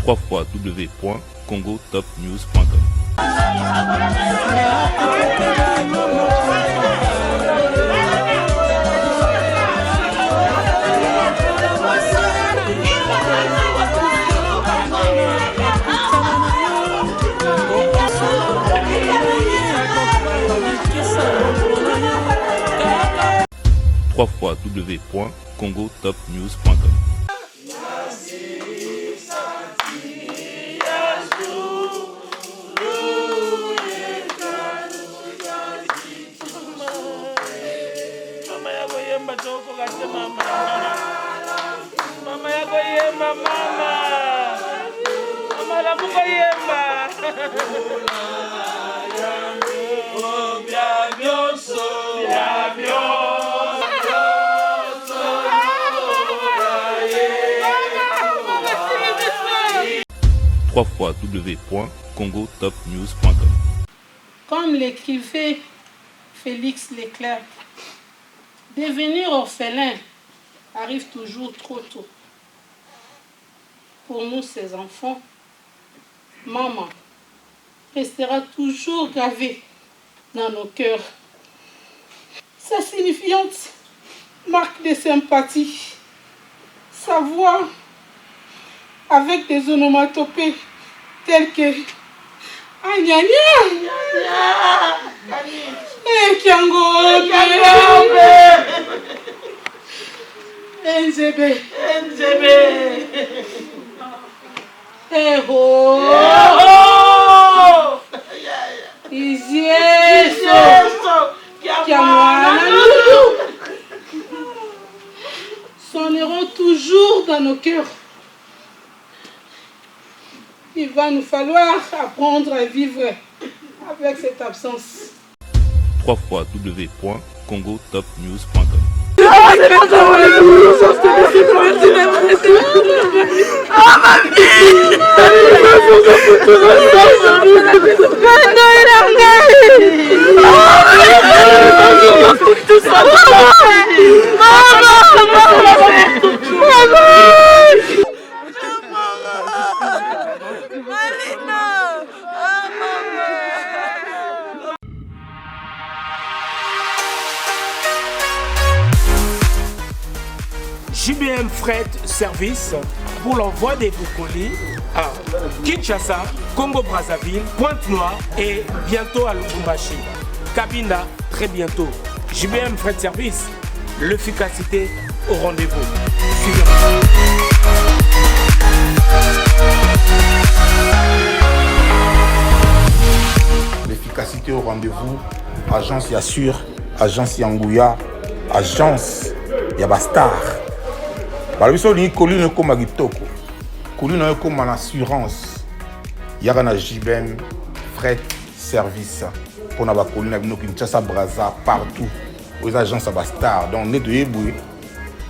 www.congotopnews.com. www.congotopnews.com. www.congotopnews.com. Comme l'écrivait Félix Leclerc, devenir orphelin arrive toujours trop tôt. Pour nous, ses enfants, maman restera toujours gravée dans nos cœurs. Sa signifiante marque de sympathie, sa voix avec des onomatopées telles que Agnania, Kiangobe, NZB, Eho, Izieso, Kiamwana, sonneront toujours dans nos cœurs. Il va nous falloir apprendre à vivre avec cette absence. www.congotopnews.com. JBM Fret Service pour l'envoi des colis à Kinshasa, Congo-Brazzaville, Pointe-Noire et bientôt à Lubumbashi. Cabinda, très bientôt. JBM Fret Service, l'efficacité au rendez-vous. Suivez-moi. L'efficacité au rendez-vous, agence Yassur, agence Yangouya, agence Yabastar. Balobiso ni colline comme Agitoko, colline comme en assurance. Yagana JBM Fret Service pour na ba colline abino Kinshasa Brazza partout aux agences Yabastar. Donc ne de yeboué,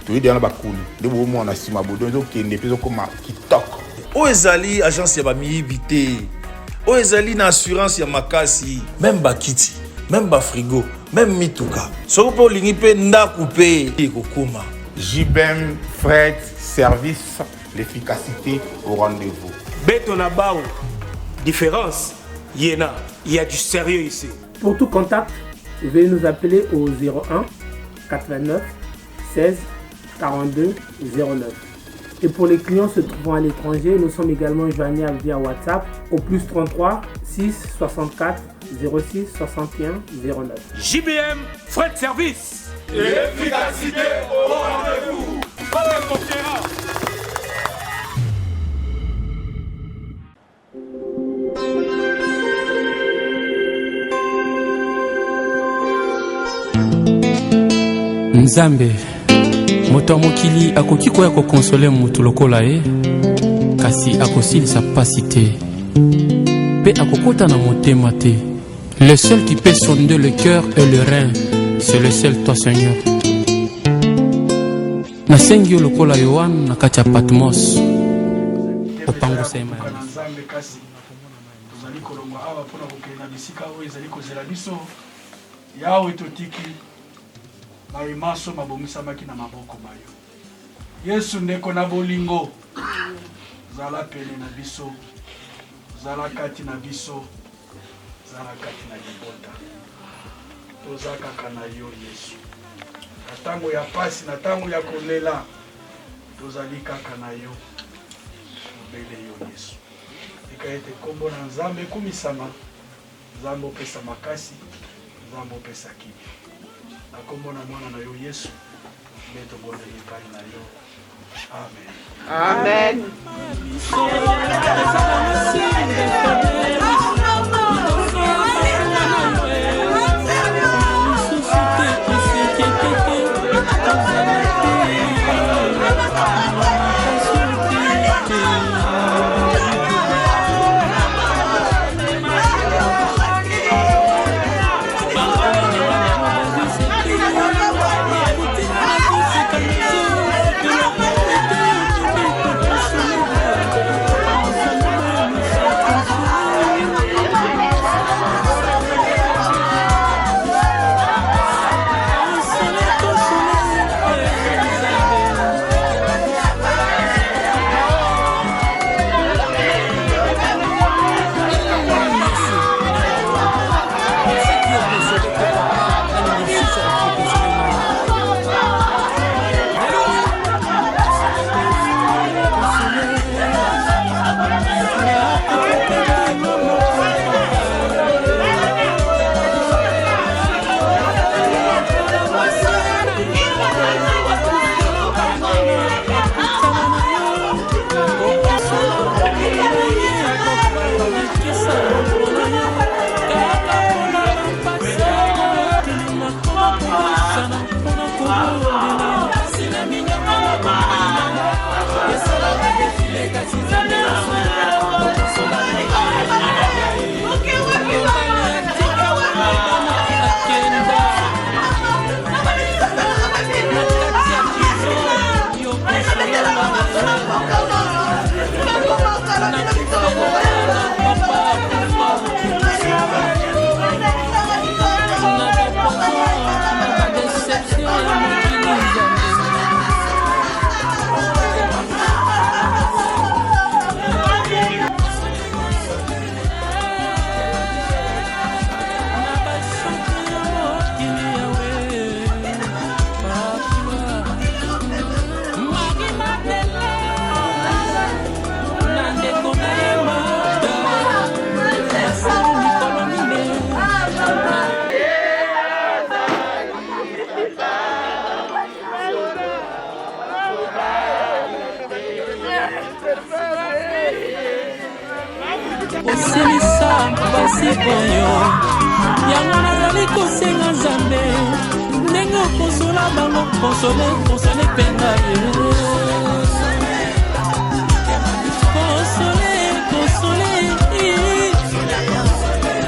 to yedi na ba colline. De bo mo na sima bodo zo kende peso comme Kitoko. O ezali agence ya ba miyibité. O ezali na assurance ya makasi, même ba kiti, même ba frigo, même mituka. Soko po lingi pe ndaku pe ekokoma. JBM Fret Service, l'efficacité au rendez-vous. Betonabao, différence, Yéna, il y a du sérieux ici. Pour tout contact, veuillez nous appeler au 01 89 16 42 09. Et pour les clients se trouvant à l'étranger, nous sommes également joignables via WhatsApp au plus 33 6 64 06 61 09. JBM Fret Service. L'efficacité au rendez-vous. Nzambe moto mokili akoki koya ko consoler mutu lokola ye kasi akosilisa pasi te pe akokota na motema te. Le seul qui peut sonder le cœur et le rein, c'est le seul toi Seigneur. Nasengi lokola Yohan na kati ya Patmos opango sema Nzambe kasi tozali kolonga awa mpona kokenda bisika oyo ezali kozela biso yawe totiki maso mabongisamaki na maboko mayo Yesu ndeko na bolingo zala pene na biso, zala kati na biso, zala kati na libota. Toza kaka na yo Yesu. Na tango ya pasi, na tango ya kolela, tozali kaka na yo. Mobele yo Yesu. Ikaete kombo na Nzambe kumisama, Nzambe opesa makasi, Nzambe opesa kimia. Na kombo na mwana na yo Yesu, meto bonde epai na yo. Amen. Amen. osilisa mpasi oyo yango nazali kosenga Nzambe ndenge okosola bango konsole mpe ngai konsole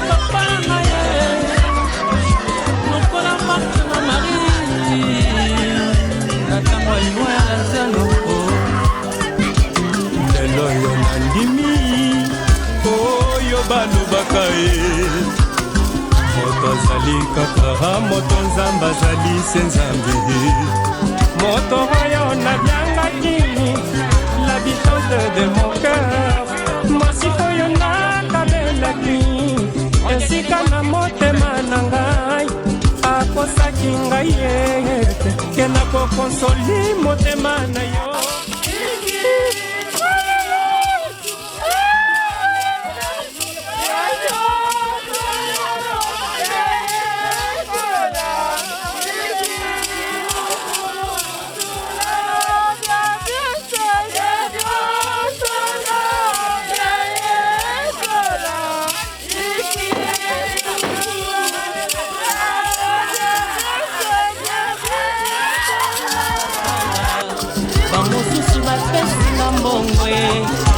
papa na ngai lokola Marthe na Marie na ntango alimwa ya Lazaro lelo yo nandimi oyo balobaka moto azali kaka moto Nzambe azali se Nzambe moto oyo nabyangaki l'habitante de mon cœur mwasi oyo nakabelaki esika na motema na ngai akosaki ngai ete ke nakokonsoli motema na yo.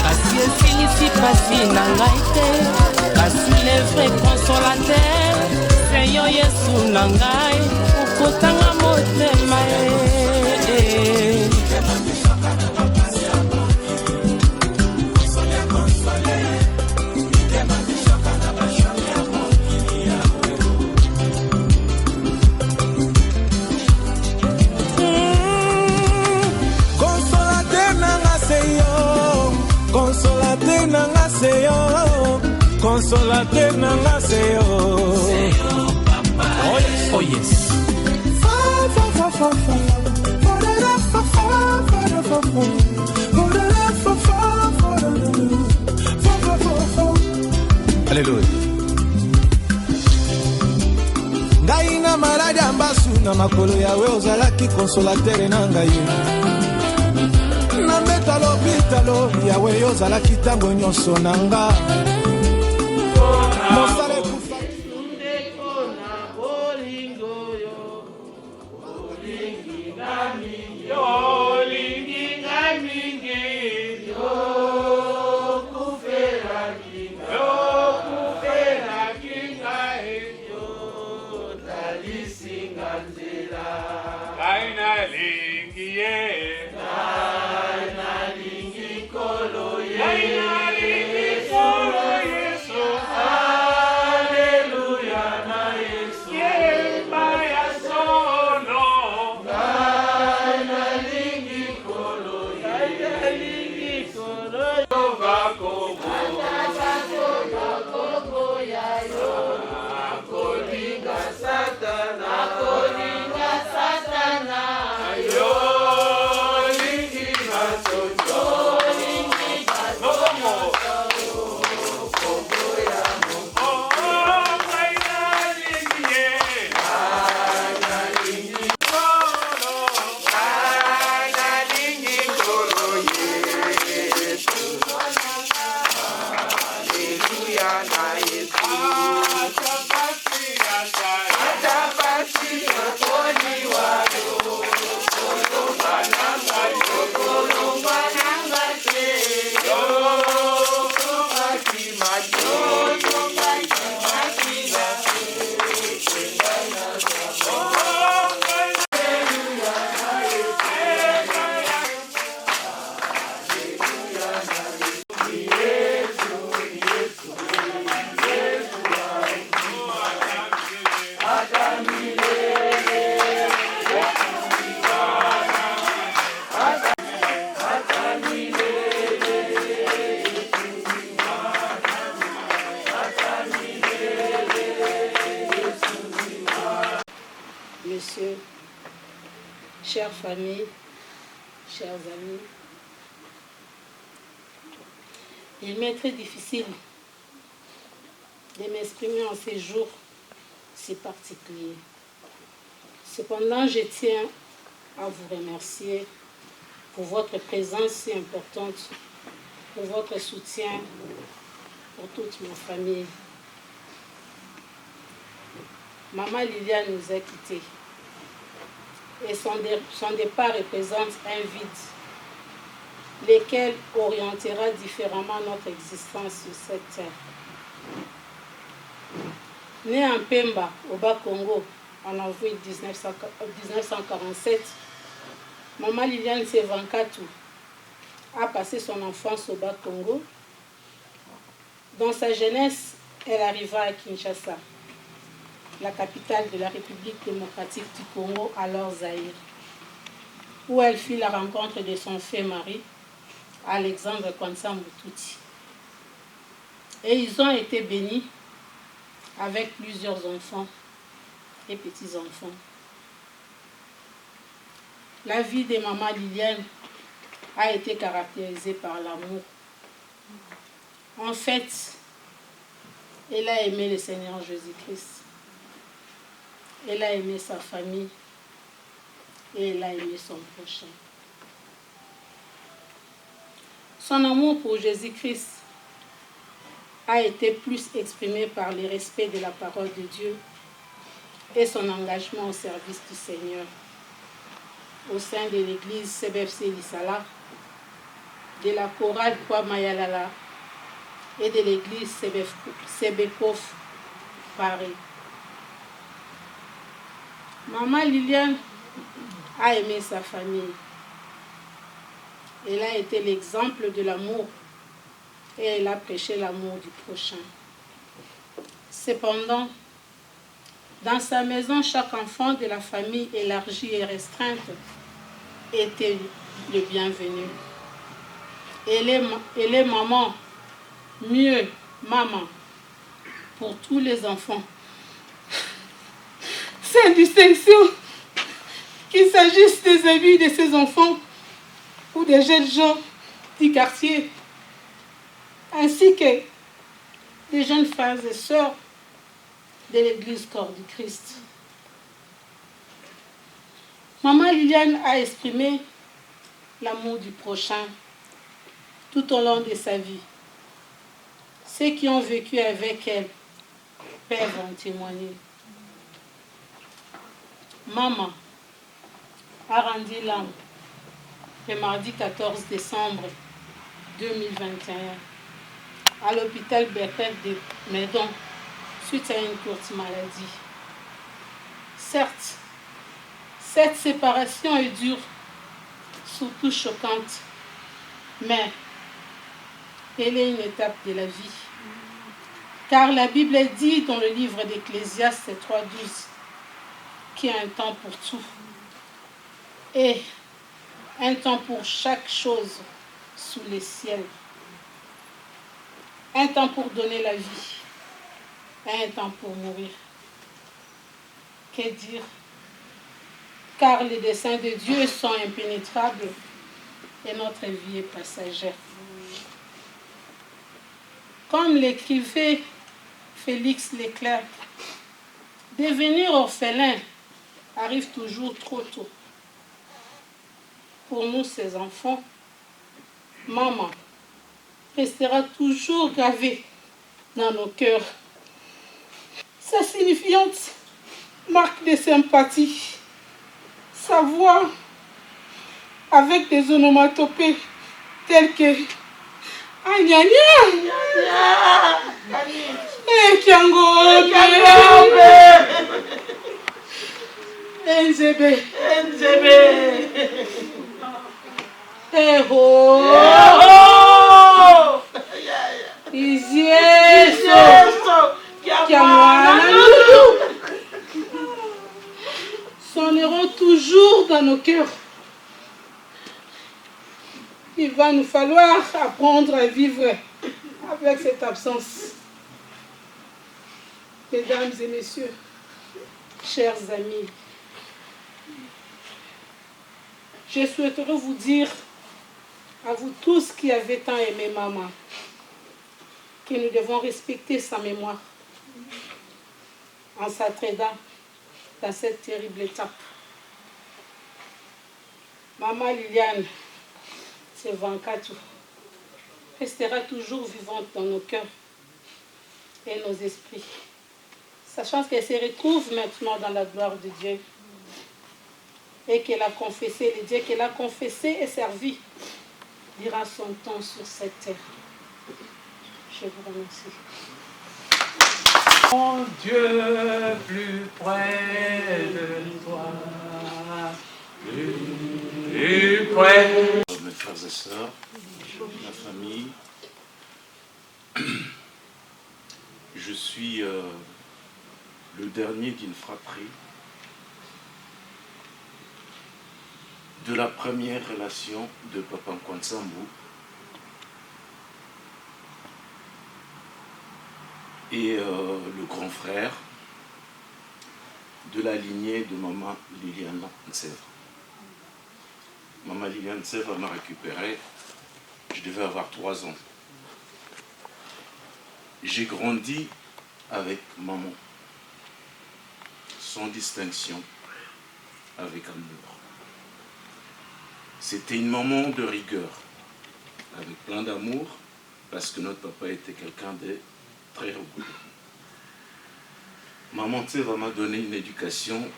Kasi esilisi pasi na ngai te kasi le vrai consolateur se yo Yesu na ngai okotanga motema consolateur nanga seyo. Oh yes. Alléluia. Ngai na maladi ya mbasu na makolo yawe ozalaki consolateur na ngai. Na mbeta lopitalo yawe ozalaki ntango nyonso na nga. Mosala ekufa Monsieur, chère famille, chers amis, il m'est très difficile de m'exprimer en ces jours si particuliers. Cependant, je tiens à vous remercier pour votre présence si importante, pour votre soutien, pour toute ma famille. Maman Liliane nous a quittés et son départ représente un vide, lequel orientera différemment notre existence sur cette terre. Née en Pemba, au Bas-Congo, en avril 1947, Maman Liliane Sevankatu a passé son enfance au Bas-Congo. Dans sa jeunesse, elle arriva à Kinshasa, la capitale de la République démocratique du Congo, alors Zaïre, où elle fit la rencontre de son fait mari, Alexandre Kwanza Mututi. Et ils ont été bénis avec plusieurs enfants et petits-enfants. La vie de Maman Liliane a été caractérisée par l'amour. En fait, elle a aimé le Seigneur Jésus-Christ. Elle a aimé sa famille et elle a aimé son prochain. Son amour pour Jésus-Christ a été plus exprimé par le respect de la parole de Dieu et son engagement au service du Seigneur au sein de l'église CBFC Lisala, de la chorale Kwa Mayalala et de l'église Sebekof Paris. Maman Liliane a aimé sa famille. Elle a été l'exemple de l'amour et elle a prêché l'amour du prochain. Cependant, dans sa maison, chaque enfant de la famille élargie et restreinte était le bienvenu. Elle est maman, mieux maman, pour tous les enfants, sans distinction, qu'il s'agisse des amis de ces enfants ou des jeunes gens du quartier, ainsi que des jeunes frères et sœurs de l'Église Corps du Christ. Maman Liliane a exprimé l'amour du prochain tout au long de sa vie. Ceux qui ont vécu avec elle peuvent en témoigner. Maman a rendu l'âme le mardi 14 décembre 2021 à l'hôpital Bertel de Meudon suite à une courte maladie. Certes, cette séparation est dure, surtout choquante, mais elle est une étape de la vie. Car la Bible dit dans le livre d'Ecclésiaste 3.12 qu'il y a un temps pour tout et un temps pour chaque chose sous les ciels. Un temps pour donner la vie et un temps pour mourir. Que dire? Car les desseins de Dieu sont impénétrables et notre vie est passagère. Comme l'écrivait Félix Leclerc, devenir orphelin arrive toujours trop tôt. Pour nous, ces enfants, maman restera toujours gravée dans nos cœurs. Sa signifiante marque de sympathie, sa voix avec des onomatopées telles que Agnagna, Kiango, NZB, sonneront toujours dans nos cœurs. Il va nous falloir apprendre à vivre avec cette absence. Mesdames et messieurs, chers amis, je souhaiterais vous dire à vous tous qui avez tant aimé maman que nous devons respecter sa mémoire en s'entraidant dans cette terrible étape. Maman Liliane Sevankatu restera toujours vivante dans nos cœurs et nos esprits, sachant qu'elle se retrouve maintenant dans la gloire de Dieu et qu'elle a confessé, le Dieu qu'elle a confessé et servi durant son temps sur cette terre. Je vous remercie. Mon Dieu, plus près de toi, plus près. Mes frères et sœurs, ma famille, je suis le dernier d'une fratrie de la première relation de Papa Nkwansambu et le grand frère de la lignée de Maman Liliane Nseva. Maman Liliane Nseva m'a récupéré, je devais avoir 3 ans. J'ai grandi avec maman, sans distinction, avec amour. C'était une maman de rigueur, avec plein d'amour, parce que notre papa était quelqu'un de très rigoureux. Maman Nseva m'a donné une éducation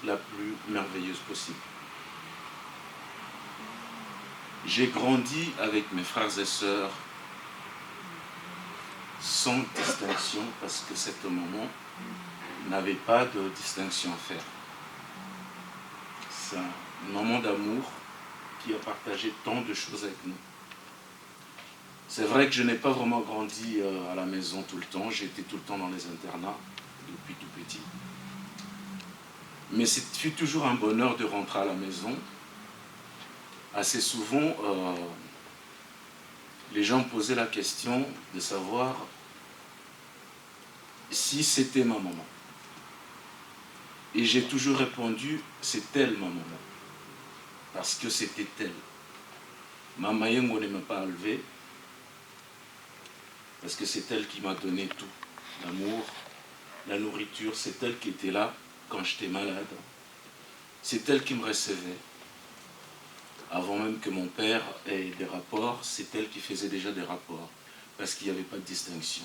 la plus merveilleuse possible. J'ai grandi avec mes frères et sœurs sans distinction, parce que cette maman n'avait pas de distinction à faire. C'est un moment d'amour qui a partagé tant de choses avec nous. C'est vrai que je n'ai pas vraiment grandi à la maison tout le temps, j'étais tout le temps dans les internats depuis tout petit. Mais c'est fut toujours un bonheur de rentrer à la maison. Assez souvent, les gens posaient la question de savoir si c'était ma maman. Et j'ai toujours répondu, c'est elle ma maman. Parce que c'était elle. Maman Yengo ne m'a pas enlevé. Parce que c'est elle qui m'a donné tout. L'amour, la nourriture, c'est elle qui était là quand j'étais malade. C'est elle qui me recevait. Avant même que mon père ait des rapports, c'est elle qui faisait déjà des rapports. Parce qu'il n'y avait pas de distinction.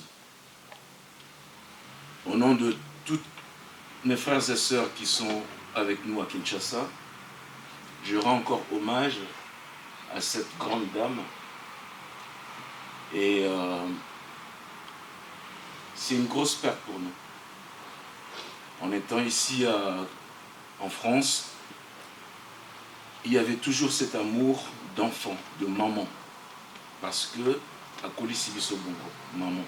Au nom de tous mes frères et sœurs qui sont avec nous à Kinshasa, je rends encore hommage à cette grande dame. Et c'est une grosse perte pour nous. En étant ici en France, il y avait toujours cet amour d'enfant, de maman. Parce que, à Kolisibisobongo, maman.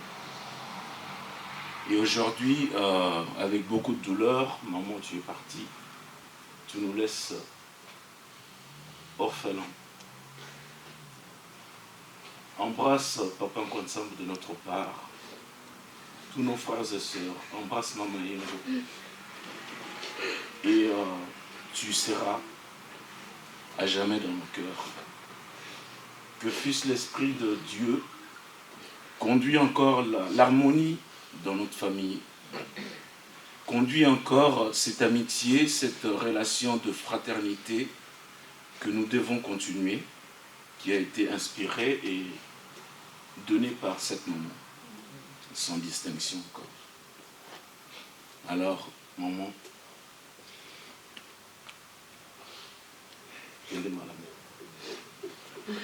Et aujourd'hui, avec beaucoup de douleur, maman, tu es partie. Tu nous laisses orphelins. Embrasse Papa Nkwansambu de notre part, tous nos frères et sœurs. Embrasse Maman Yengo. Et tu seras à jamais dans nos cœurs. Que fût-ce l'Esprit de Dieu conduit encore l'harmonie dans notre famille, conduit encore cette amitié, cette relation de fraternité que nous devons continuer, qui a été inspirée et donnée par cette maman, sans distinction encore. Alors, maman, aidez-moi la main.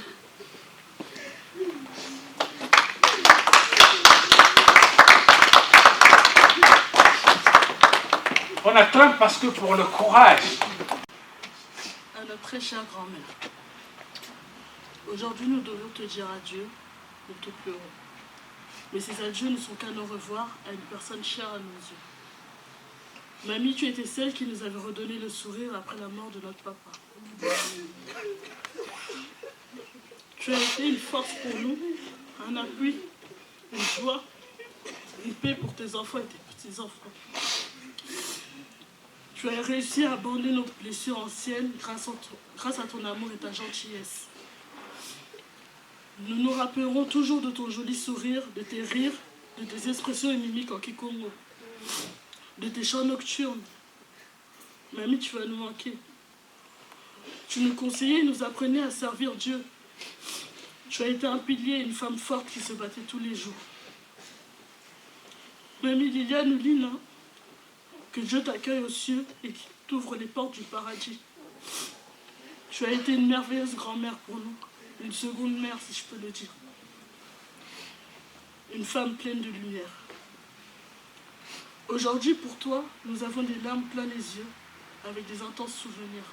On acclame parce que pour le courage. À notre très chère grand-mère, aujourd'hui nous devons te dire adieu, nous te pleurons. Mais ces adieux ne sont qu'un au revoir à une personne chère à nos yeux. Mamie, tu étais celle qui nous avait redonné le sourire après la mort de notre papa. Tu as été une force pour nous, un appui, une joie, une paix pour tes enfants et tes petits-enfants. Tu as réussi à aborder nos blessures anciennes grâce à ton amour et ta gentillesse. Nous nous rappellerons toujours de ton joli sourire, de tes rires, de tes expressions et mimiques en Kikongo, de tes chants nocturnes. Mamie, tu vas nous manquer. Tu nous conseillais et nous apprenais à servir Dieu. Tu as été un pilier et une femme forte qui se battait tous les jours. Mamie Liliane ou Lina, que Dieu t'accueille aux cieux et qu'il t'ouvre les portes du paradis. Tu as été une merveilleuse grand-mère pour nous, une seconde mère si je peux le dire. Une femme pleine de lumière. Aujourd'hui pour toi, nous avons des larmes plein les yeux, avec des intenses souvenirs.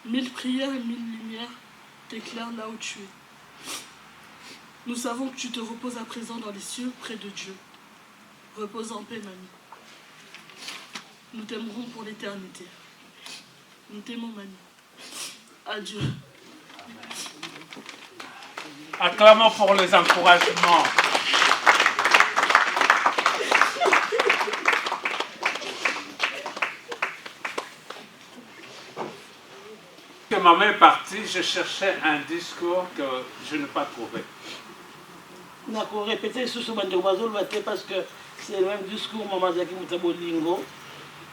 1000 prières et 1000 lumières t'éclairent là où tu es. Nous savons que tu te reposes à présent dans les cieux, près de Dieu. Repose en paix, mamie. Nous t'aimerons pour l'éternité. Nous t'aimons, mamie. Adieu. Acclamons pour les encouragements. Quand maman est partie, je cherchais un discours que je n'ai pas trouvé. On a répété sous ce parce que c'est le même discours maman Zaki Moutabolingo.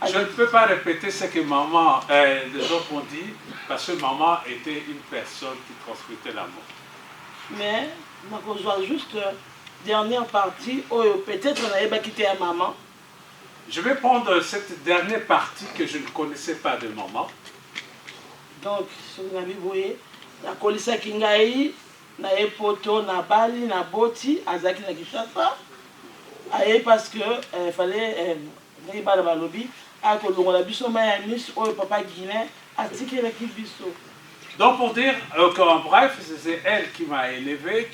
Je ne peux pas répéter ce que maman, les autres ont dit, parce que maman était une personne qui transmettait l'amour. Mais, je vois juste dernière partie, où peut-être on avait quitté à maman. Je vais prendre cette dernière partie que je ne connaissais pas de maman. Donc, ce que vous avez vu, la Kolisa Kingaï, na poto, na bali, na boti, azaki na Kinshasa. Parce que fallait donc pour dire qu'en bref, c'est elle qui m'a élevé,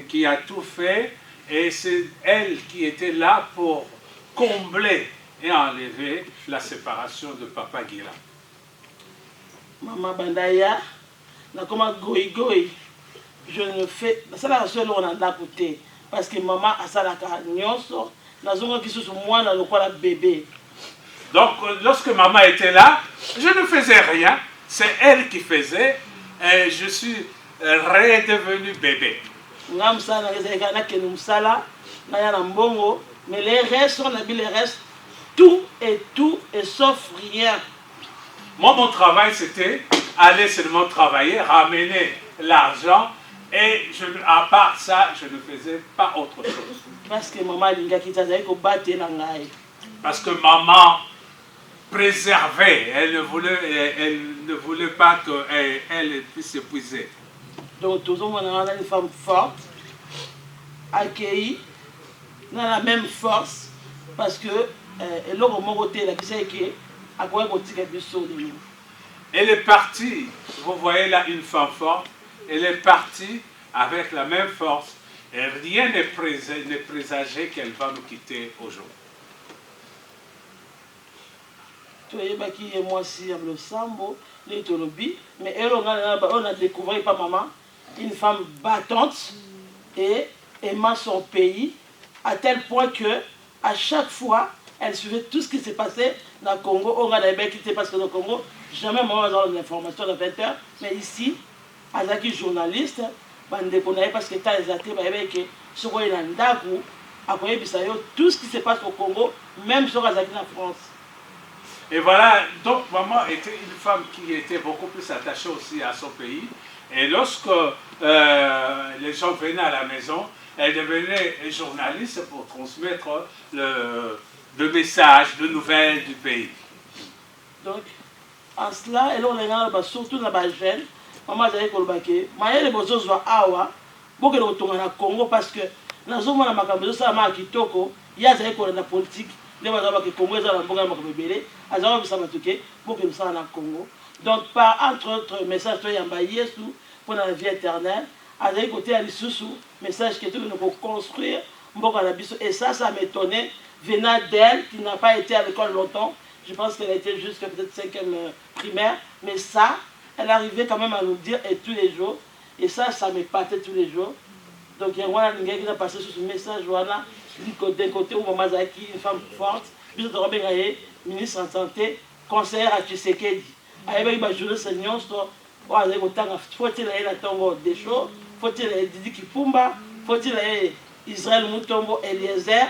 qui a tout fait, et c'est elle qui était là pour combler et enlever la séparation de Papa Guira. Maman Bandaya, na koma goy goy, je ne fais ça la seule on a d'un côté parce que maman a ça la nyonso nazonga qui sous moi na lokola bébé. Donc lorsque maman était là, je ne faisais rien, c'est elle qui faisait et je suis redevenu bébé. Ngam ça na ezeka na kenu msala na ya na mbongo mais les restes on a mis les restes tout et sauf rien. Moi mon travail c'était aller seulement travailler, ramener l'argent. Et à part ça, je ne faisais pas autre chose. Parce que maman préservait, elle ne voulait pas qu'elle puisse s'épuiser. Donc, tout le monde a une femme forte, accueillie, dans la même force, parce que elle est partie, vous voyez là une femme forte. Elle est partie avec la même force et rien n'est présagé qu'elle va nous quitter aujourd'hui. Mais on a découvert par maman une femme battante et aimant son pays à tel point que à chaque fois elle suivait tout ce qui s'est passé dans le Congo. On a quitté parce que dans le Congo, jamais maman n'a l'information à 20h, mais ici, azaki journaliste bande konaye parce que tant les athées que soko ina ndaku akoyebisa yo tout ce qui se passe au Congo même sur azaki en France. Et voilà, donc maman était une femme qui était beaucoup plus attachée aussi à son pays et lorsque les gens venaient à la maison, elle devenait journaliste pour transmettre le message, les nouvelles du pays. Donc en cela elle on a surtout dans les jeunes. Maman a dit que les besoins sont awa, beaucoup de retour au Congo parce que dans ce moment où ça m'a kitoko, il y a des politique, les besoins que Congo est dans le programme de bébé, à zéro ça m'a toqué, beaucoup de ça au Congo. Donc par entre autres messages il y a un sous pour la vie éternelle, à des côtés à l'issou message qui est tout pour construire et ça m'étonnait venant d'elle qui n'a pas été à l'école longtemps. Je pense qu'elle a été jusqu'à peut-être 5e primaire, mais ça elle arrivait quand même à nous dire et tous les jours, et ça m'épatait tous les jours. Donc il y a un gars qui a passé sur ce message, voilà, d'un côté où maman Zaki, une femme forte, puis de Robin Gaye, ministre en santé, conseillère à Tshisekedi. Il y a joué ce nyons, faut-il aller à Tongo Deschaux, faut-il aller Didi Kipumba, faut-il aller Israël Moutombo Eliezer,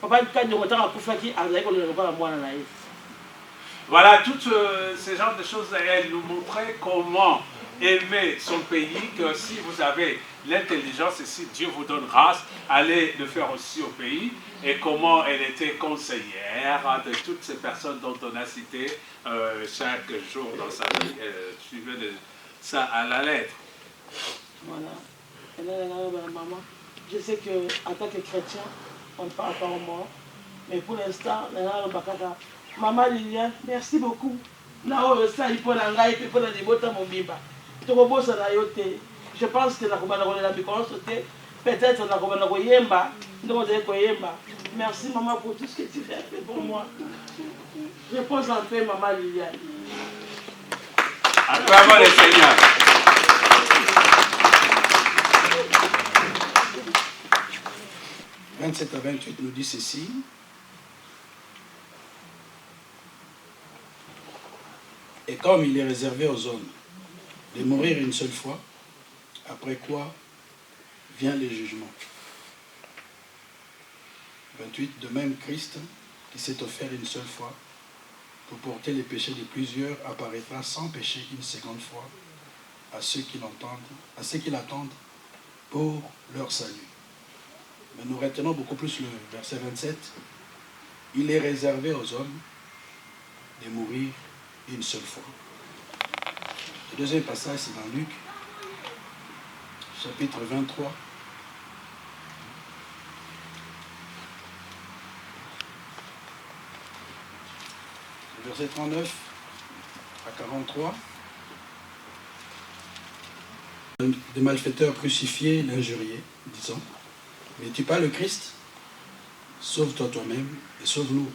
papa du cadre de Motan à Koufaki, à Zaki, on ne pas la moine là. Voilà, toutes ces genres de choses, elle nous montrait comment aimer son pays, que si vous avez l'intelligence et si Dieu vous donne grâce, allez le faire aussi au pays, et comment elle était conseillère de toutes ces personnes dont on a cité chaque jour dans sa vie, elle suivait ça à la lettre. Voilà. Maman, je sais qu'en tant que chrétien, on ne parle pas au mort, mais pour l'instant, Maman Liliane, merci beaucoup. Je pense que peut-être merci maman pour tout ce que tu fais pour moi. Je pose en paix maman Liliane. Acclamons le Seigneur. « 27 à 28 nous dit ceci. Et comme il est réservé aux hommes de mourir une seule fois, après quoi vient le jugement. 28, de même Christ, qui s'est offert une seule fois, pour porter les péchés de plusieurs, apparaîtra sans péché une seconde fois à ceux qui l'attendent pour leur salut. Mais nous retenons beaucoup plus le verset 27. Il est réservé aux hommes de mourir une seule fois. Le deuxième passage, c'est dans Luc, chapitre 23. Verset 39 à 43. Des malfaiteurs crucifiés l'injuriaient, disant, « N'es-tu pas le Christ? Sauve-toi toi-même et sauve-nous. »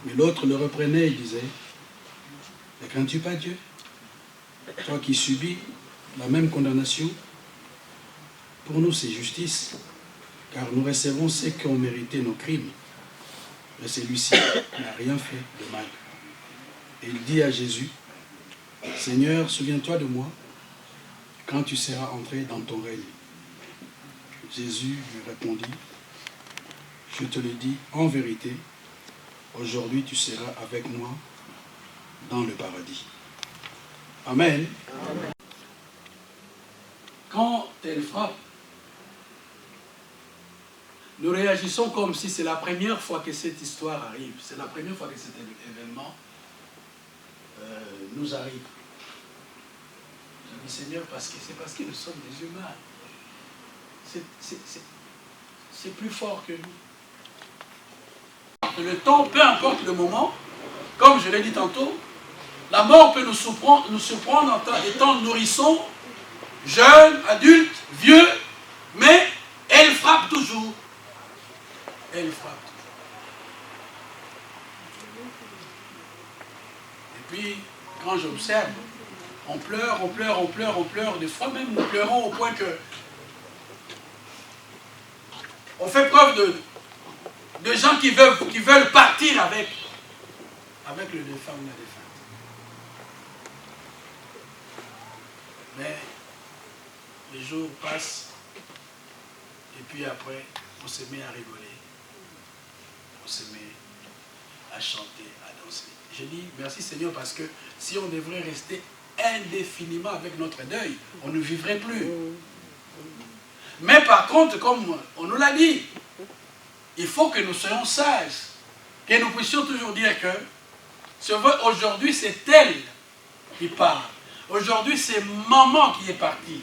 Mais l'autre le reprenait et disait, « Ne crains-tu pas Dieu? Toi qui subis la même condamnation, Pour nous, c'est justice, car nous recevons ce qu'ont mérité nos crimes. Mais celui-ci n'a rien fait de mal. Et il dit à Jésus, « Seigneur, souviens-toi de moi quand tu seras entré dans ton règne. » Jésus lui répondit, « Je te le dis en vérité, aujourd'hui tu seras avec moi dans le paradis. » Amen. Amen. Quand elle frappe, nous réagissons comme si c'est la première fois que cette histoire arrive. C'est la première fois que cet événement nous arrive. Je dis Seigneur, c'est parce que nous sommes des humains. C'est plus fort que nous. Le temps, peu importe le moment, comme je l'ai dit tantôt, la mort peut nous surprendre en étant nourrisson, jeune, adulte, vieux, mais elle frappe toujours. Elle frappe toujours. Et puis, quand j'observe, on pleure, on pleure, on pleure, on pleure. Des fois même, nous pleurons au point que on fait preuve de gens qui veulent partir avec le défunt ou la défunte. Mais les jours passent et puis après, on se met à rigoler. On se met à chanter, à danser. Je dis merci Seigneur parce que si on devrait rester indéfiniment avec notre deuil, on ne vivrait plus. Mais par contre, comme on nous l'a dit, il faut que nous soyons sages, que nous puissions toujours dire que aujourd'hui c'est elle qui part. Aujourd'hui c'est maman qui est partie.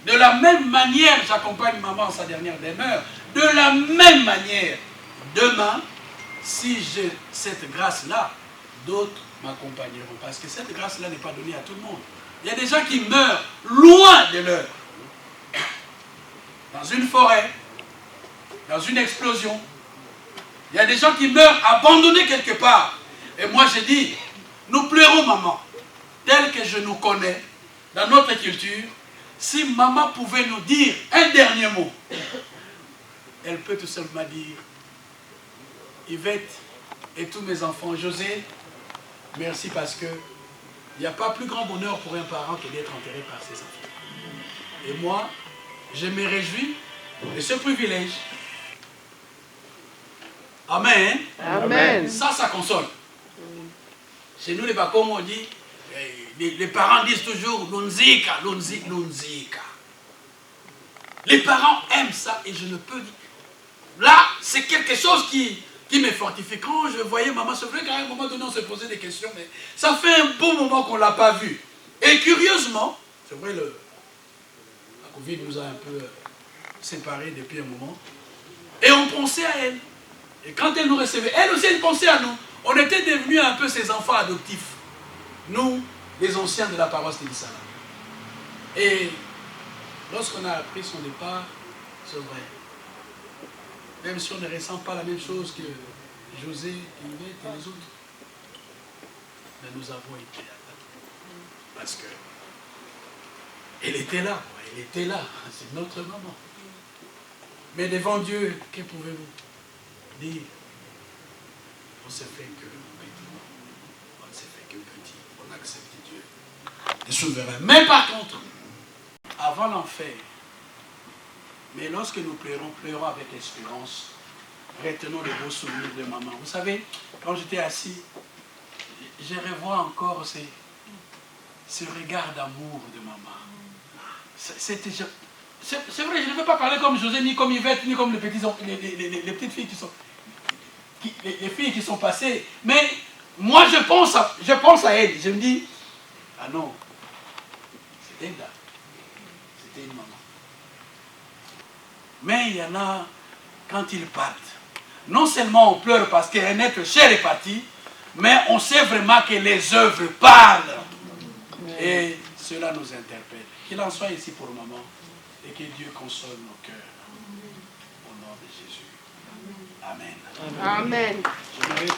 De la même manière, j'accompagne maman à sa dernière demeure. De la même manière, demain, si j'ai cette grâce-là, d'autres m'accompagneront. Parce que cette grâce-là n'est pas donnée à tout le monde. Il y a des gens qui meurent loin de l'heure. Dans une forêt, dans une explosion. Il y a des gens qui meurent abandonnés quelque part. Et moi je dis, nous pleurons maman, tel que je nous connais, dans notre culture. Si maman pouvait nous dire un dernier mot, elle peut tout simplement dire, Yvette et tous mes enfants, José, merci parce que il n'y a pas plus grand bonheur pour un parent que d'être enterré par ses enfants. Et moi, je me réjouis de ce privilège. Amen. Amen. Ça console. Chez nous, les Bakom, on dit, les parents disent toujours, l'unzika, l'unzika, l'unzika. Les parents aiment ça et je ne peux dire. Là, c'est quelque chose qui me fortifie. Quand je voyais maman, c'est vrai qu'à un moment donné, on se posait des questions, mais ça fait un bon moment qu'on ne l'a pas vue. Et curieusement, c'est vrai, la Covid nous a un peu séparés depuis un moment, et on pensait à elle. Et quand elle nous recevait, elle aussi, elle pensait à nous. On était devenus un peu ses enfants adoptifs. Nous, les anciens de la paroisse de Lissala. Et lorsqu'on a appris son départ, c'est vrai. Même si on ne ressent pas la même chose que José, Yvette et les autres, mais nous avons été attendus. Parce que elle était là, quoi. Elle était là. C'est notre maman. Mais devant Dieu, que pouvez-vous dire? On s'est fait que petit. On s'est fait que petit. On accepte Dieu. Le souverain. Mais par contre, avant l'enfer, mais lorsque nous pleurons avec espérance, retenons les beaux souvenirs de maman. Vous savez, quand j'étais assis, je revois encore ce regard d'amour de maman. C'est vrai, je ne veux pas parler comme José, ni comme Yvette, ni comme les petites filles les filles qui sont passées. Mais moi, je pense à elle. Je me dis, ah non, c'était là. C'était une maman. Mais il y en a, quand ils partent, non seulement on pleure parce qu'un être cher est parti, mais on sait vraiment que les œuvres parlent. Et cela nous interpelle. Qu'il en soit ici pour le moment et que Dieu console nos cœurs. Au nom de Jésus. Amen. Amen. Amen.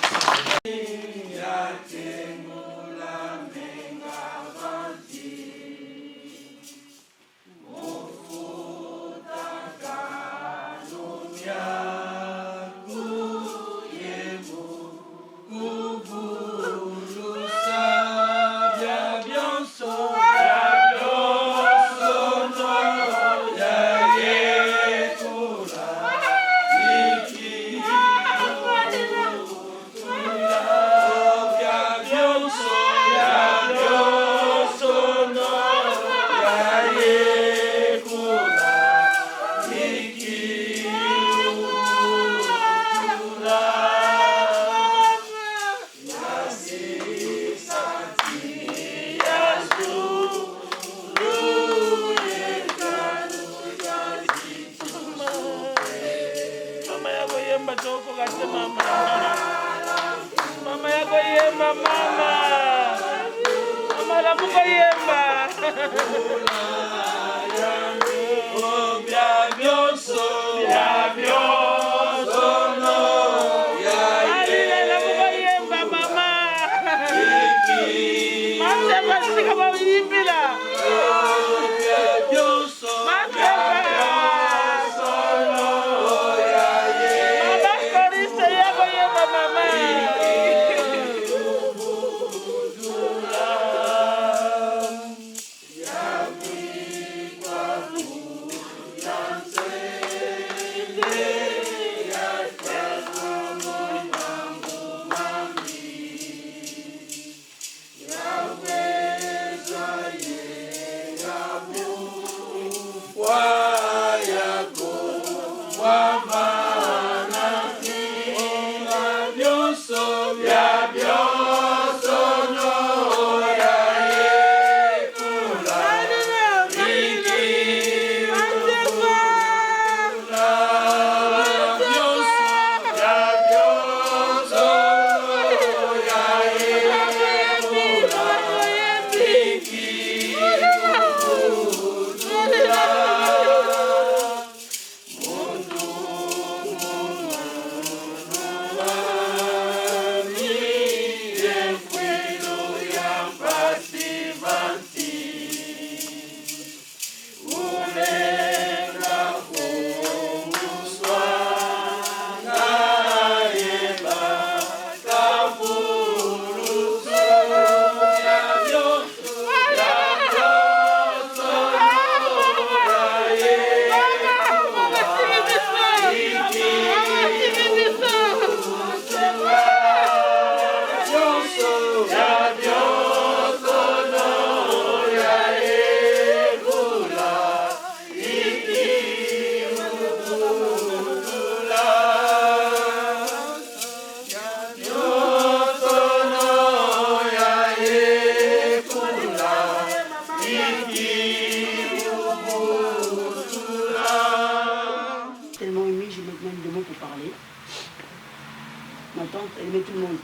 Elle aimait tout le monde.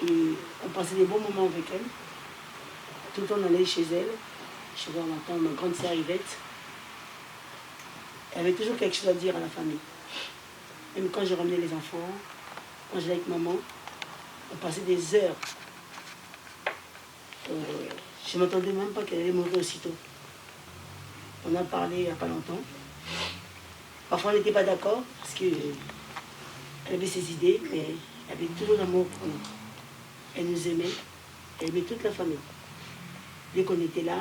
Et on passait des bons moments avec elle. Tout le temps, on allait chez elle, chez voir ma grande sœur Yvette. Elle avait toujours quelque chose à dire à la famille. Même quand je ramenais les enfants, quand j'allais avec maman, on passait des heures. Je ne m'attendais même pas qu'elle allait mourir aussitôt. On a parlé il n'y a pas longtemps. Parfois, on n'était pas d'accord parce qu'elle avait ses idées, mais elle avait toujours l'amour pour nous. Elle nous aimait, elle aimait toute la famille. Dès qu'on était là,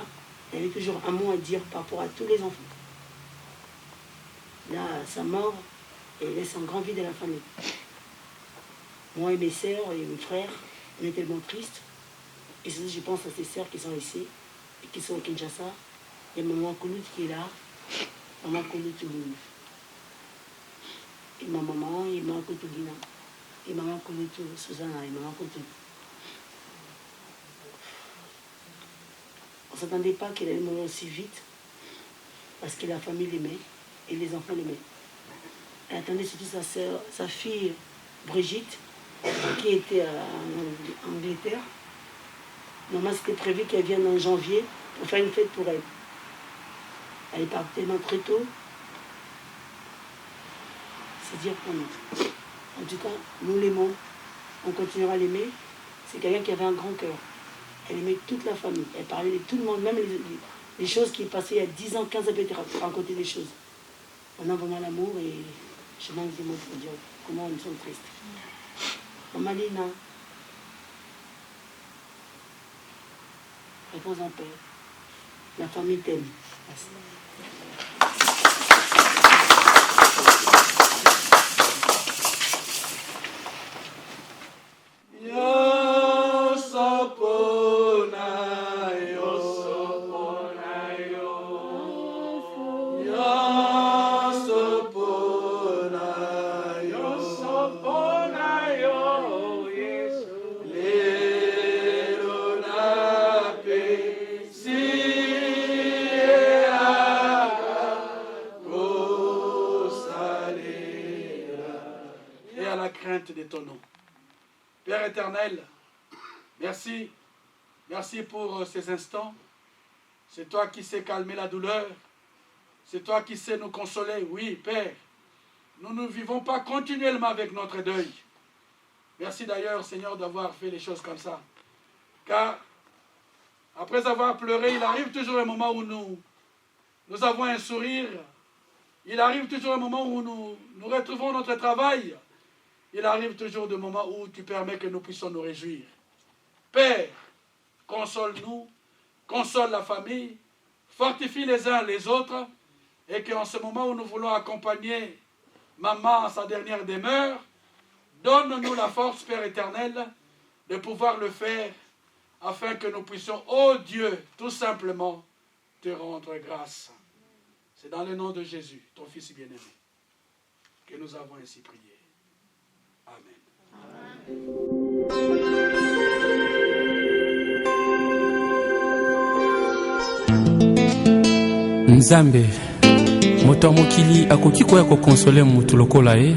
elle avait toujours un mot à dire par rapport à tous les enfants. Là, sa mort, elle laisse un grand vide à la famille. Moi et mes sœurs et mes frères, on est tellement tristes. Et surtout, je pense à ces sœurs qui sont ici, et qui sont au Kinshasa. Il y a maman Koulout qui est là, maman Koulout et ma maman, et maman Koulout Guina, et maman Koulout Susanna, et maman Koulout. On ne s'attendait pas qu'elle allait mourir aussi vite, parce que la famille l'aimait, et les enfants l'aimaient. Elle attendait surtout sa fille Brigitte, qui était en Angleterre. Normalement, c'était prévu qu'elle vienne en janvier pour faire une fête pour elle. Elle est partie tellement très tôt. C'est dire pour nous. En tout cas, nous l'aimons. On continuera à l'aimer. C'est quelqu'un qui avait un grand cœur. Elle aimait toute la famille. Elle parlait de tout le monde, même les choses qui passaient il y a 10 ans, 15 ans, elle raconter des choses. On a vraiment l'amour et je manque des mots pour dire comment nous sommes tristes. Maman Lina, repose en paix. La famille t'aime. Merci. De ton nom. Père éternel, merci. Merci pour ces instants. C'est toi qui sais calmer la douleur. C'est toi qui sais nous consoler. Oui, Père. Nous ne vivons pas continuellement avec notre deuil. Merci d'ailleurs, Seigneur, d'avoir fait les choses comme ça. Car, après avoir pleuré, il arrive toujours un moment où nous avons un sourire. Il arrive toujours un moment où nous retrouvons notre travail. Il arrive toujours des moments où tu permets que nous puissions nous réjouir. Père, console-nous, console la famille, fortifie les uns les autres, et qu'en ce moment où nous voulons accompagner maman à sa dernière demeure, donne-nous la force, Père éternel, de pouvoir le faire, afin que nous puissions, ô Dieu, tout simplement, te rendre grâce. C'est dans le nom de Jésus, ton Fils bien-aimé, que nous avons ainsi prié. Nzambe moto mokili akoki koya kokonsole mutu lokola ye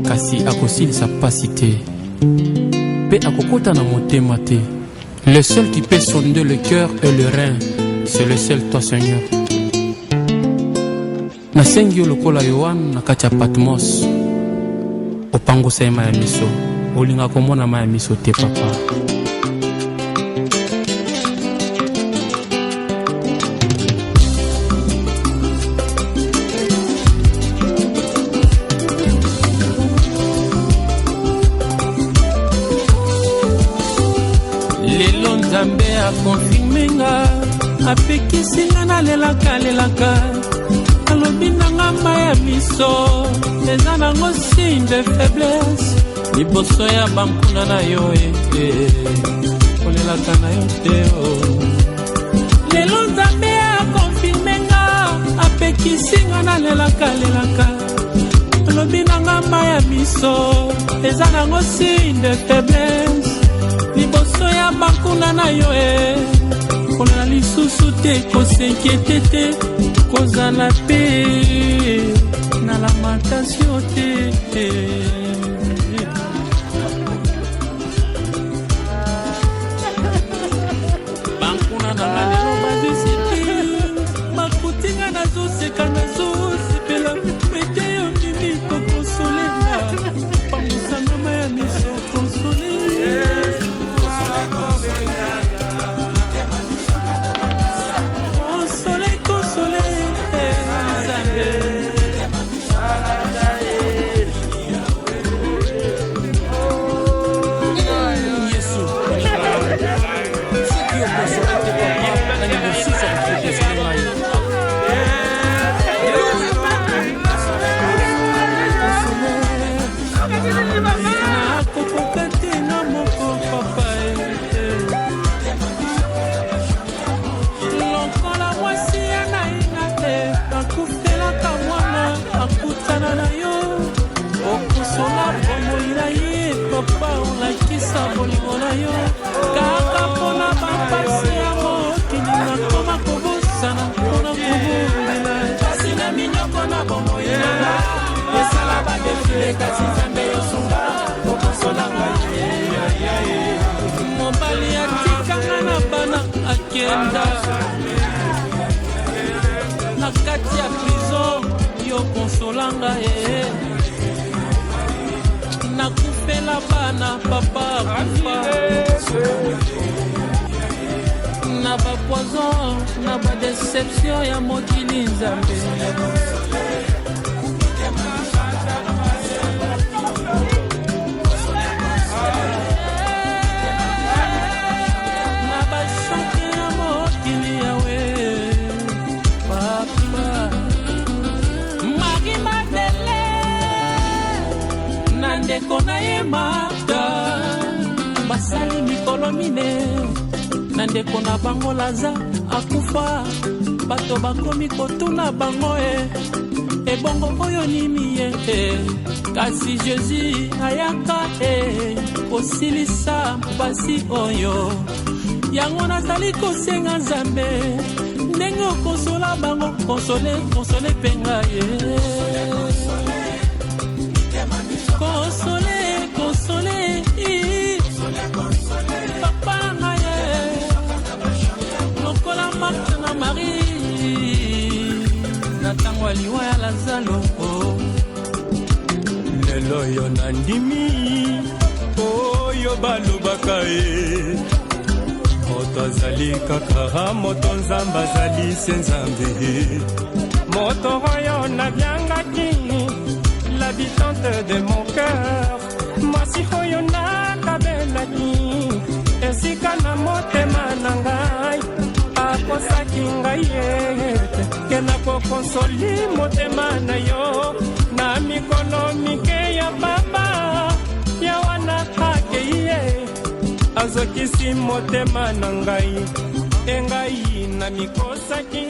kasi akosilisa pasi te pe akokota na motema te. Le seul qui peut sonder le cœur et le rein, c'est le seul toi Seigneur. Nasengi yo lokola Yohane na kati ya Patmos, opangusa ye maya miso, olinga komona maya miso te papa. Lelo Nzambe akonfirme nga, apekisi nga nalelaka alobi nanga maya miso eza nango signe de faiblesse liboso ya bankuna na yo kolelaka na yo te lelo Nzambe akonfirme nga, apekisi nga nalelaka alobi nanga maya miso eza nango signe de faiblesse liboso ya bankuna na yo kolela lisusu te, kosinkiete te, kozala pe na lamentation te. Bankuna na lelo bazisiki makutinga nazoseka nazosepela mete yo mimi kokonsolenga pamusanga maya miso konsolenga. Mobali atikanga na bana akenda na kati ya prison yo konsolanga nakufela bana papa kufa na bapoison na badeception ya mokili Nzambe. Kona ye mata basali mikolo mine nandeko na bango Laza akufa bato bakomi kotuna bango ebongo oyo nini ye kasi Jésus ayaka kosilisa basi oyo yango nazali kosenga Nzambe ndenge okonsola bango konsole penga Console, papa na ye lokola matna na ntango ya liwa ya lazalo lelo yo nandimi oyo balobaka ye moto azali kaka moto nzambe azali se nzambe moto oyo nabyangaki l'habitante de mon cœur mwasi oyo nakabelaki esika na motema na ngai akosaki ngai ete ke nakokonsoli motema na yo na mikolo mike ya papa ya wana akei ye azokisi motema na ngai engai na mikosaki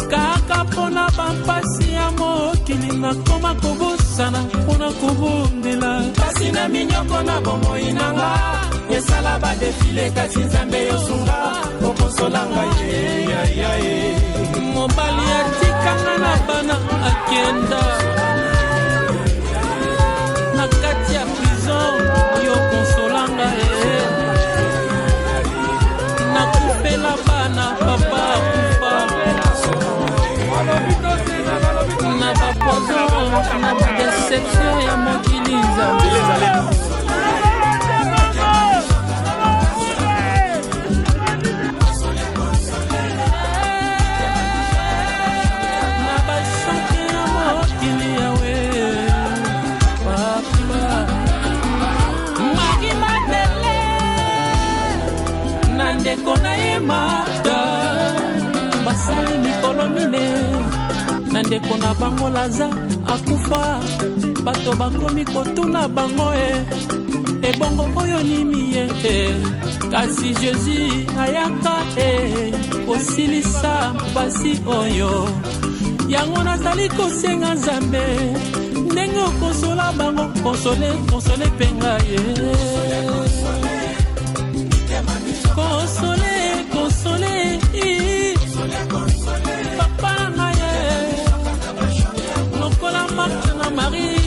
kaka mpona bampasi ya mokili nakoma kobosana mpona kobondela kasi na minyoko na bomoi nanga esala badefile kasi nzambe yosunga okosolanga ye mobali atikanga na bana akenda na kati ya prison yokonsolanga nakufela bana papa akufa bandeko na ye Marta basali mikolo mine na ndeko na bango Laza akufa bato bakomi kotuna bango ebongo oyo nini ye kasi Jésus ayaka kosilisa pasi oyo yango nazali kosenga Nzambe ndenge okosola bango konsole penga ye konsole papa na ye lokola Marthe na Marie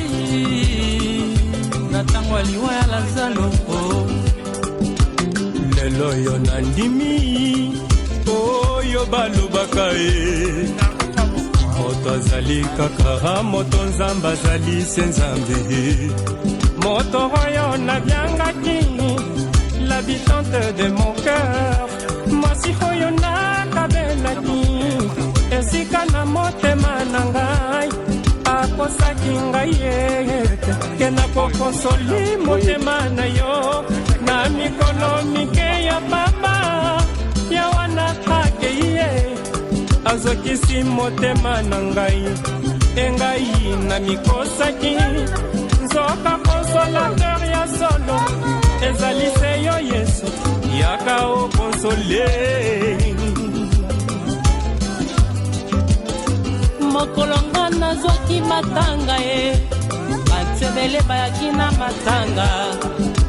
na tango aliwa ya Lazaro lelo yo nandimi oyo balobaka ye moto azali kaka moto Nzambe azali se Nzambe moto oyo nabyangaki l'habitante de mon cœur mwasi oyo nakabelaki esika na motema na ngai akosaki ngai ete ke nakokonsoli motema na yo na mikolo mike ya papa ya wana akei ye azokisi motema na ngai engai na mikosaki nzoka consolateur ya solo ezali se yo Yesu yaka okonsole mokolonga nazwaki matanga batsebele bayaki na matanga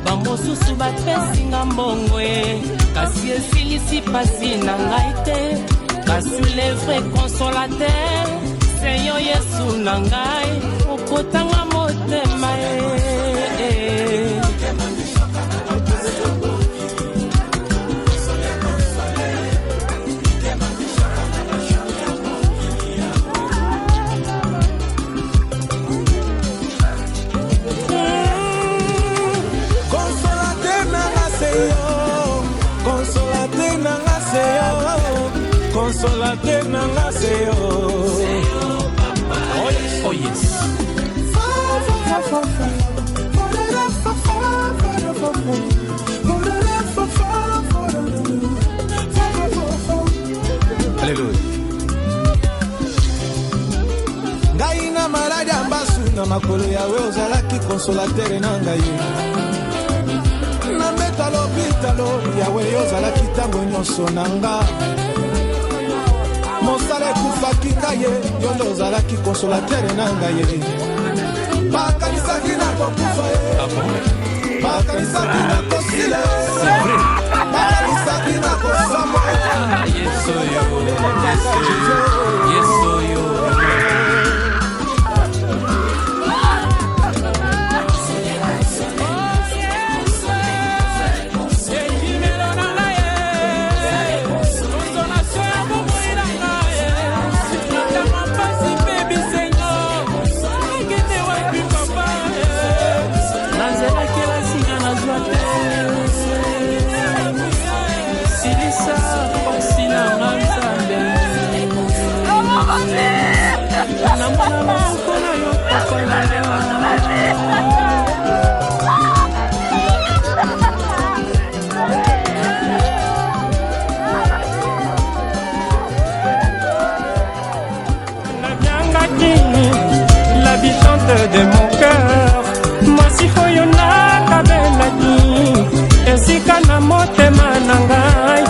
bamosusu bapesinga mbongo kasi esilisi pasi na ngai te kasi le vrai consolateur se yo Yesu na ngai okotanga motema Consolateur nanga seyo oh yes Alléluia ngai na maladi ya mbasu na makolo yawe ozalaki consolateur nanga ye na mbeta lopitalo yawe ozalaki ntango nyonso nanga mosala ekufaki ngai ye yo nde ozalaki consolateur na ngai ye bakanisaki na kokufa ye bakanisaki na kosila bakanisaki na kosamba l'habitante de mon cœur mwasi oyo nakabelaki esika na motema na ngai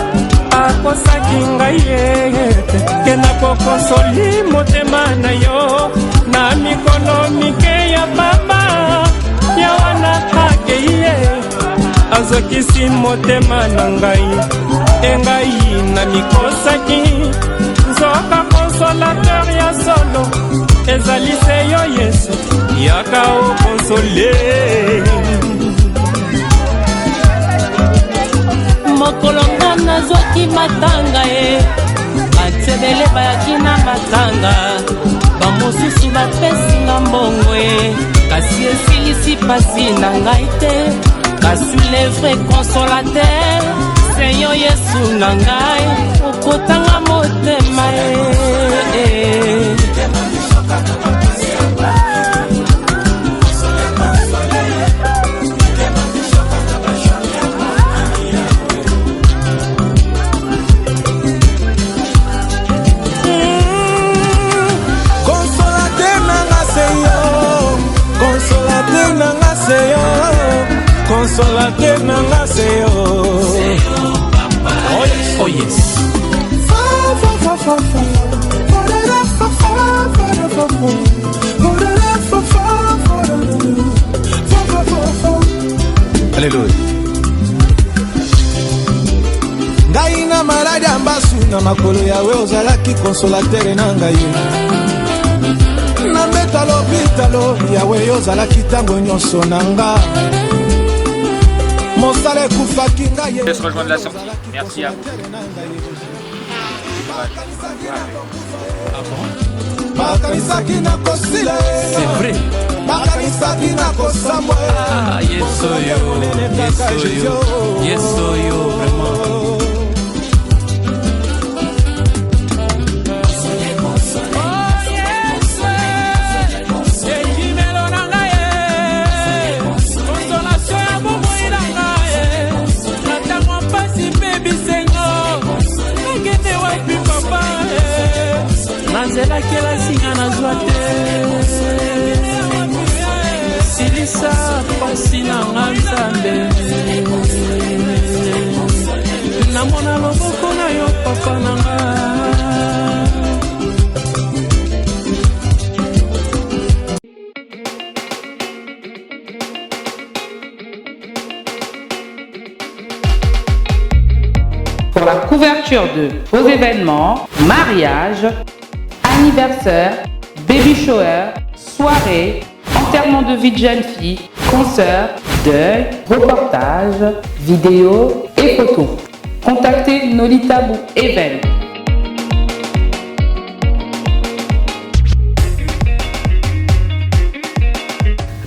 akosaki ngai ete ke nakokonsoli motema na yo na mikolo mike ya papa ya wana akei ye azokisi motema na ngai engai na mikosaki nzoka consolateur ya solo ezali se yo Yesu yaka okonsole mokolonga nazwaki matanga batsebele bayaki na matanga bamosusu bapesinga mbongo kasi esilisi pasi na ngai te kasi le vrai consolateur se yo Yesu na ngai okotanga motema consolateur nanga seyo. Oh yes. Alléluia. Ngai na maladi ya mbasu na makolo yawe ozalaki consolateur na ngai. Na mbeta lopitalo yawe ozalaki ntango nyonso na nga. Mosala ekufaki ngai. Je se rejoindre la sortie. Merci à vous. Bakanisaki na kosila. C'est vrai. Bakanisaki na kosamwa. Ah, yes, yo, vraiment. nazelaki elasinga nazwa te silisa pasi nanga nzambe namona loboko na yo papa nanga. Pour la couverture de vos événements, mariage, anniversaire, baby shower, soirée, enterrement de vie de jeune fille, concert, deuil, reportage, vidéo et photos. Contactez Nolita Bou Event.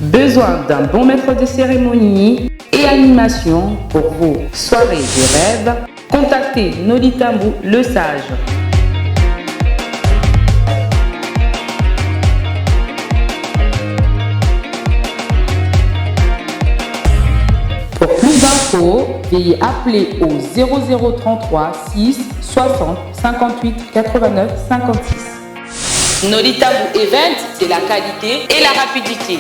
Besoin d'un bon maître de cérémonie et animation pour vos soirées de rêve? Contactez Nolita Bou le Sage. Pour plus d'infos, veuillez appeler au 0033 6 60 58 89 56. Nolita Bou Event, c'est la qualité et la rapidité.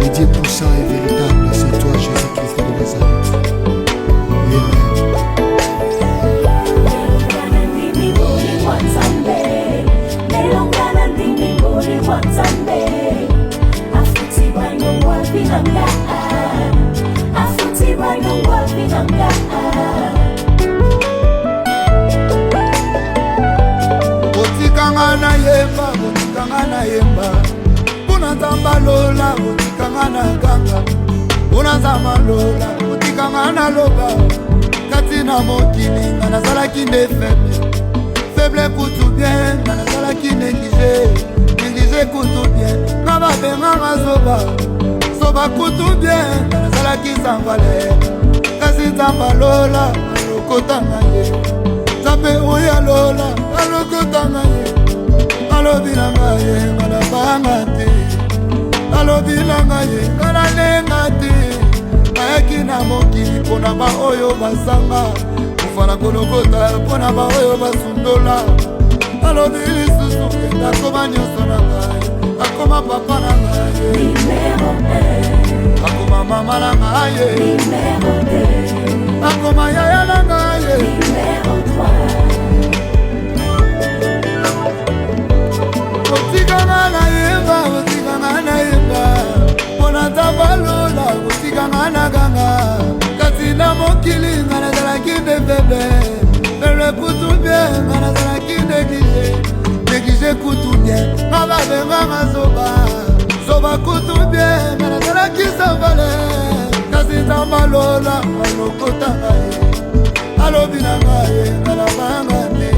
Le Dieu puissant et véritable, c'est toi Jésus-Christ de Nazareth. Otikanga na yemba, otikanga na yemba. Puna nzamba lola, otikanga na ganga. Puna nzamba lola, otikanga na loba. Kati na mokili, nga nazalaki nde faible. Faible kutu bien, nga nazalaki négligé. Négligé kutu bien, nga babenganga zoba. Zoba kutu bien, nga nazalaki sans valeur. Kasi nzamba lola, alokotanga ye. Nzambe oyo alola, alokotanga ye. Alobi na ngaye, nga nabanga te. Alobi na ngaye, nga nalenga te. Ayaki na mokili mpona ba oyo basanga. Kufana kolokota mpona ba oyo basundola. Alobi lisusu akoma nyonso na ngaye. Akoma papa na ngaye. Akoma mama na ngaye. Akoma yaya na ngaye. Otikanga na yemba, otikanga na yemba. Pona nzamba lola, otikanga na ganga. Kasi na mokili nga nazalaki nde bebe. Bebe kutu bien, nga nazalaki négligé. Négligé kutu bien, nga babenganga zoba. Zoba kutu bien, nga nazalaki sans valeur. Kasi nzamba lola, alokotanga ye. Alobi na ngaye, nga nabanga te.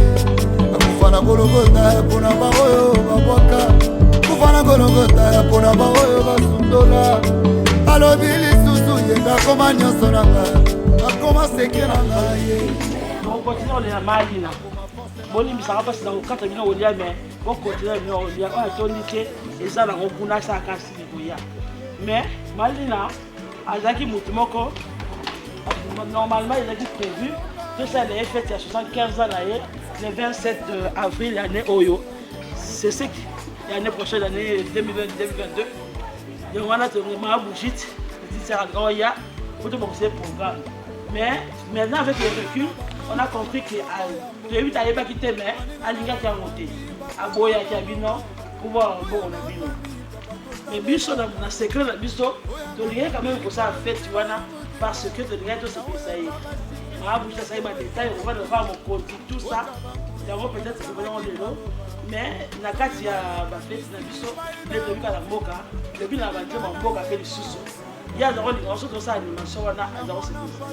Kufana kolokota mpona baoyo babwaka. Kufana kolokota mpona baoyo basundola. Alobi lisusu yenga akoma nyonso na ngai. Akoma seke na ngai. Continue olia mali na bolimbisaka mpasi na kokata bino olia me bokontinue bino olia oyo atondi te eza nango kuna asala kasi koya mais malina azalaki motu moko normalement ezalaki prévu tosala ye fete ya 75 ans na ye le 27 avril année oyo c'est ce qui l'année prochaine, l'année 2022. Donc voilà, tu as bougé, tu as pour te proposer le programme. Mais maintenant, avec le recul, on a compris que le 8 n'allait pas quitter, mais Alinga qui a monté. À Boya qui a bino, pour voir un bon bino. Mais biso, dans le secret de biso, tu as quand même pour ça fait, tu vois, parce que tu as tout ce que ça y est. Ça y est, détail, on va devoir mon côté, tout ça. D'abord, peut-être que c'est vraiment de l'eau. Mais na kati ya bafeti na biso nde tobika na mboka depuis na banzembo ya mboka mpe lisusu ye azango linga soki tosala animation wana azango sepesa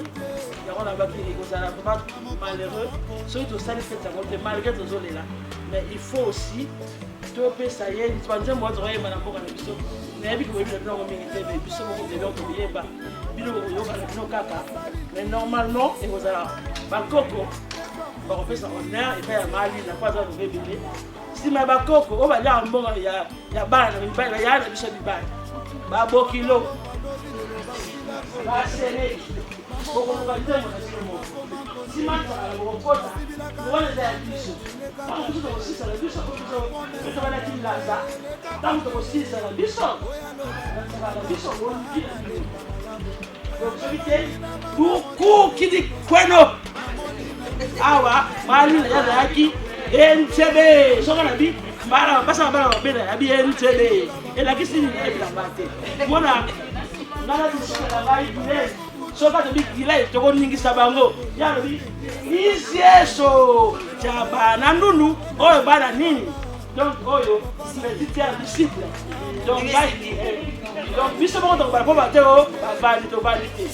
yango na baki ekozala vraiment malheureux soki tosali fete yango te malgré tozolela mais il faut aussi topesa ye banzembo oyo tokoyeba na mboka na biso nayebi koyebisa bino yango mingi te mais biso moko debeo tokoyeba bino bokoyoka na bino kaka mais normalement ekozala bakoko bakopesa honneur epai ya mali na po aza lobe ebele nsima ya bakoko oyo baliaka mbongo ya bana na mibali bayala na biso mibali babokilo basele bokoluka ntembo na bino moko nsima ntala bokokota bokona eza ya biso ntango biso tokosisala biso tobanaki laza ntango tokosisala biso na biso oluki na bino donc soki te lukukidi kweno awa mali na yazalaki entebe soka na bi mbala basa bala babela ya bi entebe elakisi nini nayebi na bate mona ngana tisika na ngai bile soka tobi gila tokoningisa bango yalobi isieso ja bana ndundu oyo bana nini donc oyo petite ya disciple donc biso moko tokobala mpo bateo bavandi tovandi te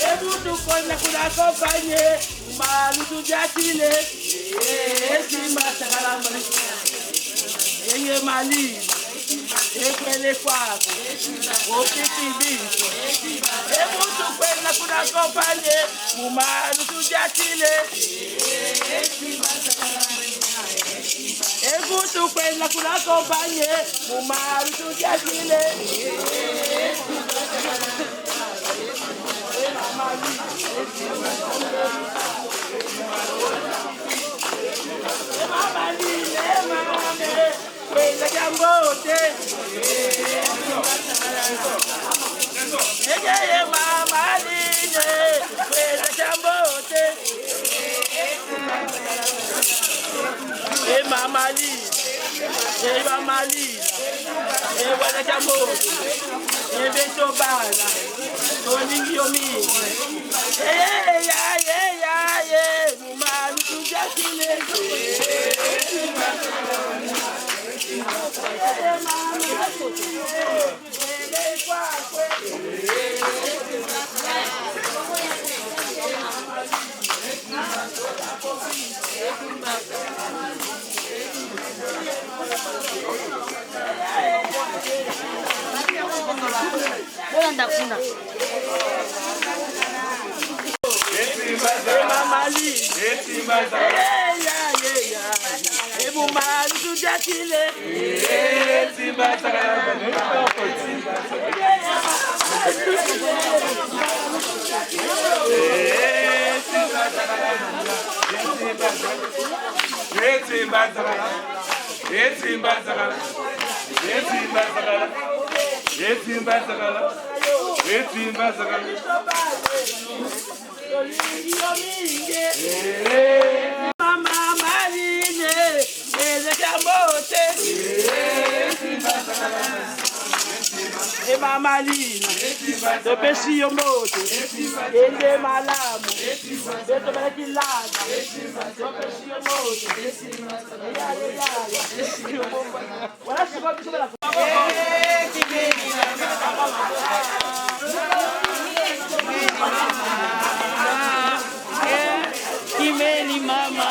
ebutu kona kuna kompanye malutu jatile esimba sakalamba yenye mali ekwele kwako okitibiso ebutu kona kuna kompanye malutu jatile ebutu kona kuna kompanye malutu jatile Malina, de Bessie Moto, et de Malamu, de Tobalakilada, de Bessie Moto, voilà ce qu'on dit la Kimeli mama.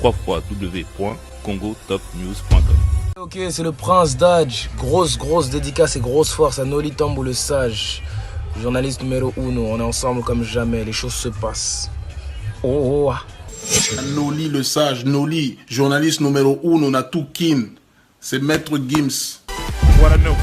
www.congotopnews.com. Ok, c'est le Prince Dodge. Grosse dédicace et grosse force à Noli Tambo le Sage. Journaliste numéro 1, on est ensemble comme jamais, les choses se passent. Oh. Noli le Sage, Noli, journaliste numéro 1, on a tout kin. C'est Maître Gims. What I know.